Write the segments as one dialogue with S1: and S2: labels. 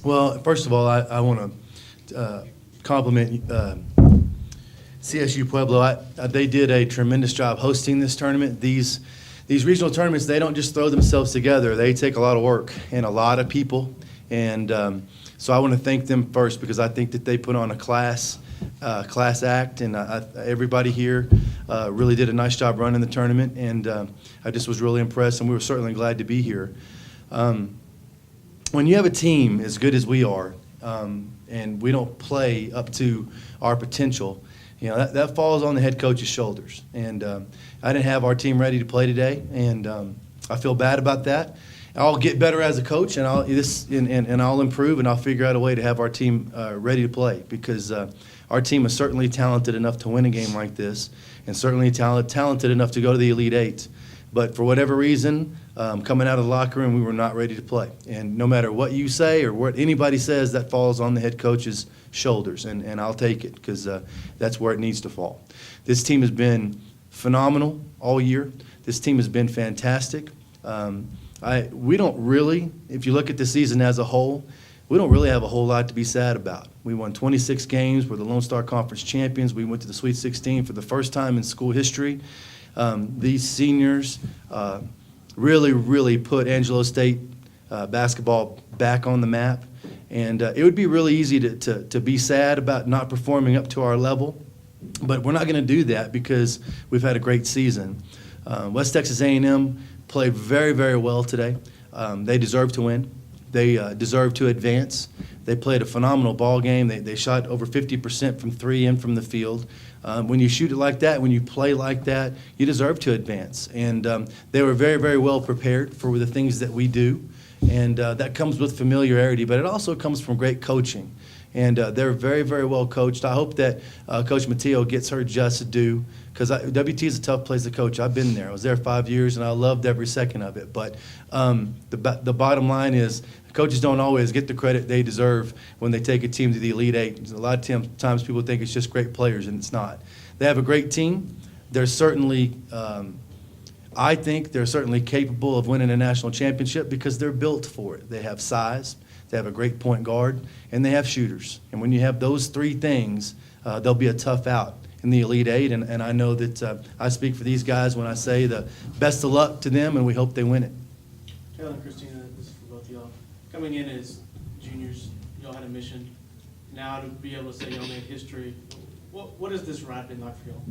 S1: Well, first of all, I want to compliment CSU Pueblo. They did a tremendous job hosting this tournament. These regional tournaments, they don't just throw themselves together. They take a lot of work and a lot of people. And so I want to thank them first because I think that they put on a class act, and everybody here really did a nice job running the tournament. And I just was really impressed, and we were certainly glad to be here. When you have a team as good as we are, and we don't play up to our potential, that falls on the head coach's shoulders. And I didn't have our team ready to play today, and I feel bad about that. I'll get better as a coach, and I'll improve, and I'll figure out a way to have our team ready to play because our team is certainly talented enough to win a game like this, and certainly talented enough to go to the Elite Eight. But for whatever reason, coming out of the locker room, we were not ready to play. And no matter what you say or what anybody says, that falls on the head coach's shoulders, and I'll take it because that's where it needs to fall. This team has been phenomenal all year. This team has been fantastic. We don't really, if you look at the season as a whole, we don't really have a whole lot to be sad about. We won 26 games. We're the Lone Star Conference champions. We went to the Sweet 16 for the first time in school history. These seniors really, really put Angelo State basketball back on the map. And it would be really easy to be sad about not performing up to our level, but we're not going to do that because we've had a great season. West Texas A&M played very, very well today. They deserve to win. They deserve to advance. They played a phenomenal ball game. They shot over 50% from three and from the field. When you shoot it like that, when you play like that, you deserve to advance. And they were very, very well prepared for the things that we do. And that comes with familiarity, but it also comes from great coaching. And they're very, very well coached. I hope that Coach Matteo gets her just due because WT is a tough place to coach. I've been there. I was there 5 years, and I loved every second of it. But the bottom line is coaches don't always get the credit they deserve when they take a team to the Elite Eight. A lot of times people think it's just great players, and it's not. They have a great team. They're certainly I think they're certainly capable of winning a national championship because they're built for it. They have size. They have a great point guard, and they have shooters. And when you have those three things, they'll be a tough out in the Elite Eight. And I know that I speak for these guys when I say the best of luck to them, and we hope they win it.
S2: Taylor and Christina, this is for both of y'all. Coming in as juniors, y'all had a mission. Now to be able to say y'all made history, what has this ride been like for y'all?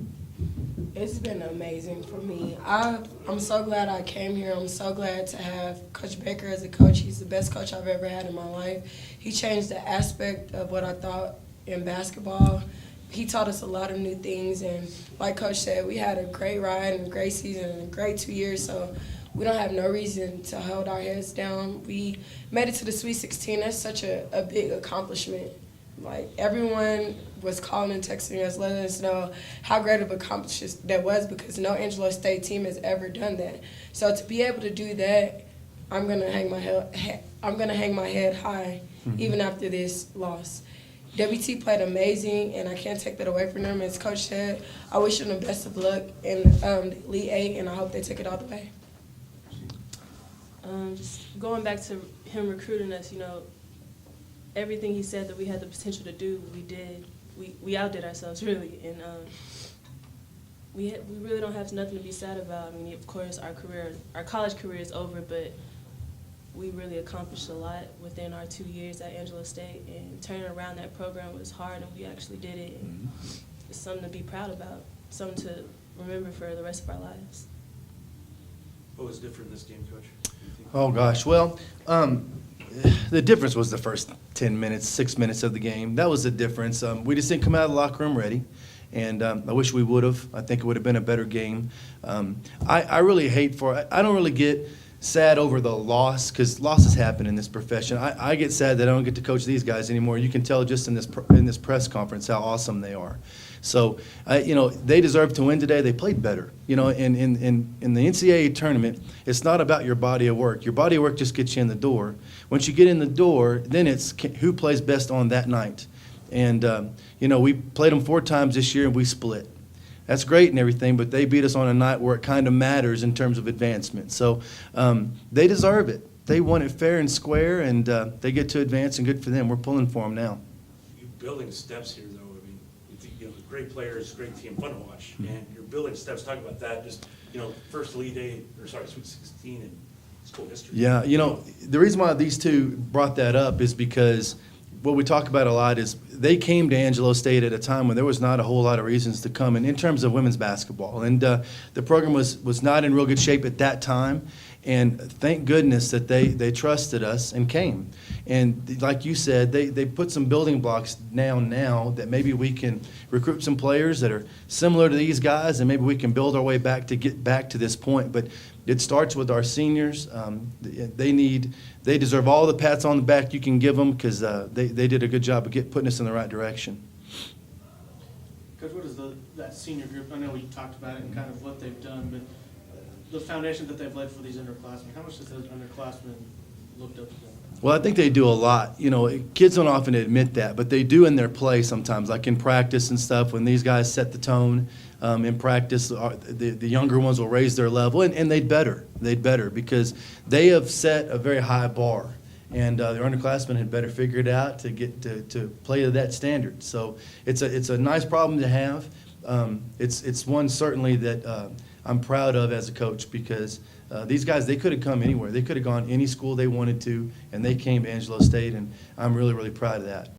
S3: It's been amazing for me. I'm so glad I came here. I'm so glad to have Coach Baker as a coach. He's the best coach I've ever had in my life. He changed the aspect of what I thought in basketball. He taught us a lot of new things, and like Coach said, we had a great ride and a great season and a great 2 years, so we don't have no reason to hold our heads down. We made it to the Sweet 16. That's such a big accomplishment. Like, everyone was calling and texting us, letting us know how great of an accomplishment that was because no Angelo State team has ever done that. So to be able to do that, I'm gonna hang my head high, even after this loss. WT played amazing, and I can't take that away from them. As Coach said, I wish them the best of luck in the Elite Eight, and I hope they take it all the way.
S4: Just going back to him recruiting us, everything he said that we had the potential to do, we did. We outdid ourselves, really, and we really don't have nothing to be sad about. I mean, of course, our college career is over, but we really accomplished a lot within our 2 years at Angelo State, and turning around that program was hard, and we actually did it. And it's something to be proud about, something to remember for the rest of our lives.
S5: What was different this game, Coach?
S1: Oh, gosh. Well, the difference was the first 10 minutes, 6 minutes of the game. That was the difference. We just didn't come out of the locker room ready, and I wish we would have. I think it would have been a better game. I really I don't really get sad over the loss because losses happen in this profession. I get sad that I don't get to coach these guys anymore. You can tell just in this press conference how awesome they are. So, they deserve to win today. They played better. In the NCAA tournament, it's not about your body of work. Your body of work just gets you in the door. Once you get in the door, then it's who plays best on that night. And, we played them 4 times this year, and we split. That's great and everything, but they beat us on a night where it kind of matters in terms of advancement. So they deserve it. they won it fair and square, and they get to advance, and good for them. We're pulling for them now.
S5: You're building steps here, though. I mean, you know, great players, great team, fun to watch. And you're building steps. Talk about that. Just, you know, first Sweet 16 in school history.
S1: Yeah, you know, the reason why these two brought that up is because what we talk about a lot is they came to Angelo State at a time when there was not a whole lot of reasons to come in terms of women's basketball. And the program was not in real good shape at that time. And thank goodness that they trusted us and came. And like you said, they put some building blocks down now that maybe we can recruit some players that are similar to these guys, and maybe we can build our way back to get back to this point. But it starts with our seniors. They deserve all the pats on the back you can give them, because they did a good job of putting us in the right direction.
S2: Coach, what is that senior group? I know we talked about it and kind of what they've done, but the foundation that they've laid for these underclassmen, how much does those underclassmen looked up to them?
S1: Well, I think they do a lot. You know, kids don't often admit that, but they do in their play sometimes, like in practice and stuff. When these guys set the tone in practice, the younger ones will raise their level, and they'd better because they have set a very high bar, and their underclassmen had better figure it out to get to play to that standard. So it's a nice problem to have. It's one certainly that I'm proud of as a coach, because these guys, they could have come anywhere. They could have gone any school they wanted to, and they came to Angelo State, and I'm really, really proud of that.